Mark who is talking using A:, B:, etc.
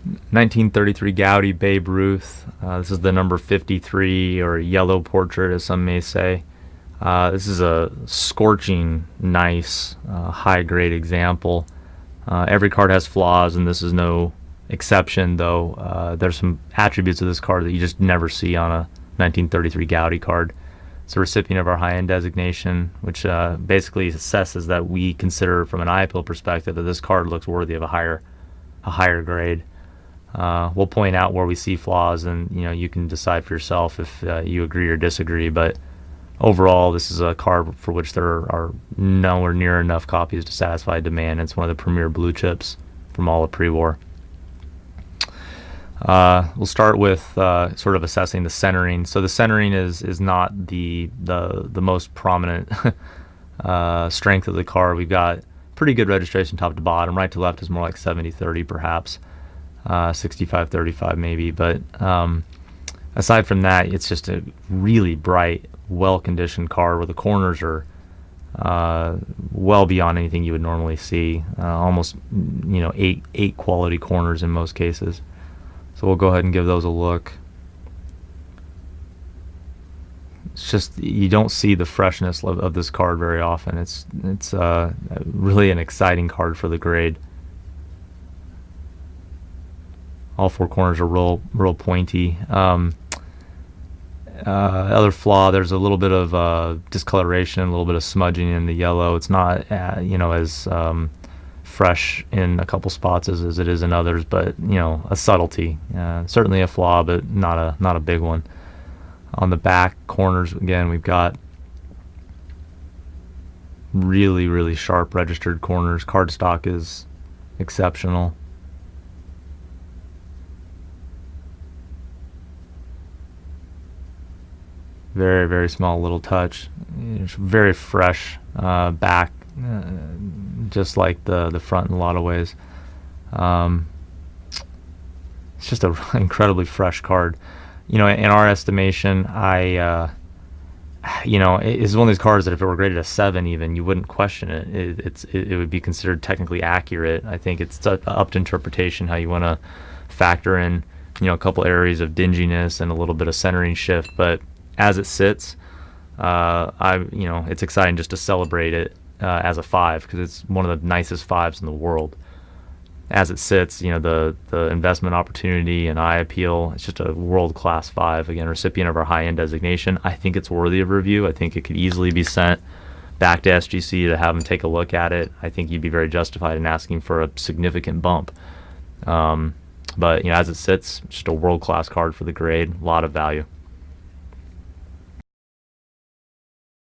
A: 1933 Goudey Babe Ruth. This is the number 53, or yellow portrait, as some may say. This is a scorching, nice, high-grade example. Every card has flaws, and this is no exception, though. There's some attributes of this card that you just never see on a 1933 Goudey card. It's a recipient of our high-end designation, which basically assesses that we consider, from an IAPL perspective, that this card looks worthy of a higher grade. We'll point out where we see flaws, and you can decide for yourself if you agree or disagree. But overall, this is a card for which there are nowhere near enough copies to satisfy demand. It's one of the premier blue chips from all of pre-war. We'll start with sort of assessing the centering. So the centering is not the most prominent strength of the card. We've got pretty good registration top to bottom. Right to left is more like 70-30 perhaps, 65-35 maybe. But aside from that, it's just a really bright, well-conditioned card where the corners are well beyond anything you would normally see. Almost eight quality corners in most cases. So we'll go ahead and give those a look. It's just, you don't see the freshness of this card very often. It's really an exciting card for the grade. All four corners are real pointy. Other flaw, there's a little bit of discoloration, a little bit of smudging in the yellow. It's not as fresh in a couple spots as it is in others, but a subtlety. Certainly a flaw, but not a big one. On the back corners, again, we've got really sharp registered corners. Cardstock is exceptional. Very small little touch. It's very fresh back, just like the front in a lot of ways. It's just an incredibly fresh card. In our estimation, it's one of these cards that if it were graded a 7 even, you wouldn't question it. It would be considered technically accurate. I think it's up to interpretation how you want to factor in, a couple areas of dinginess and a little bit of centering shift. But as it sits, it's exciting just to celebrate it as a 5, because it's one of the nicest 5s in the world. As it sits, the investment opportunity and eye appeal, it's just a world-class 5. Again, recipient of our high-end designation. I think it's worthy of review. I think it could easily be sent back to SGC to have them take a look at it. I think you'd be very justified in asking for a significant bump. But as it sits, just a world-class card for the grade. A lot of value.